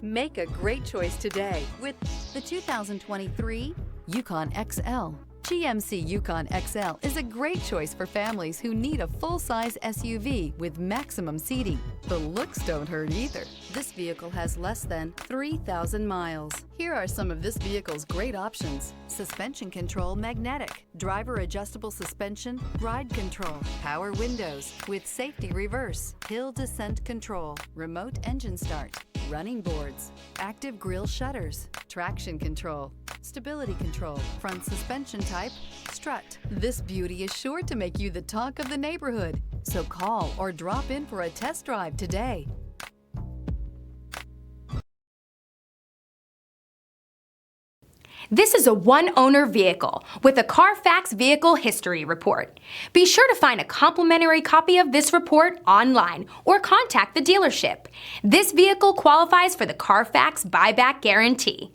Make a great choice today with the 2023 Yukon XL. GMC Yukon XL is a great choice for families who need a full-size SUV with maximum seating. The looks don't hurt either. This vehicle has less than 3,000 miles. Here are some of this vehicle's great options: suspension control magnetic, driver adjustable suspension, ride control, power windows with safety reverse, hill descent control, remote engine start, running boards, active grille shutters, traction control, stability control, front suspension type, strut. This beauty is sure to make you the talk of the neighborhood. So call or drop in for a test drive today. This is a one-owner vehicle with a Carfax Vehicle History Report. Be sure to find a complimentary copy of this report online or contact the dealership. This vehicle qualifies for the Carfax Buyback Guarantee.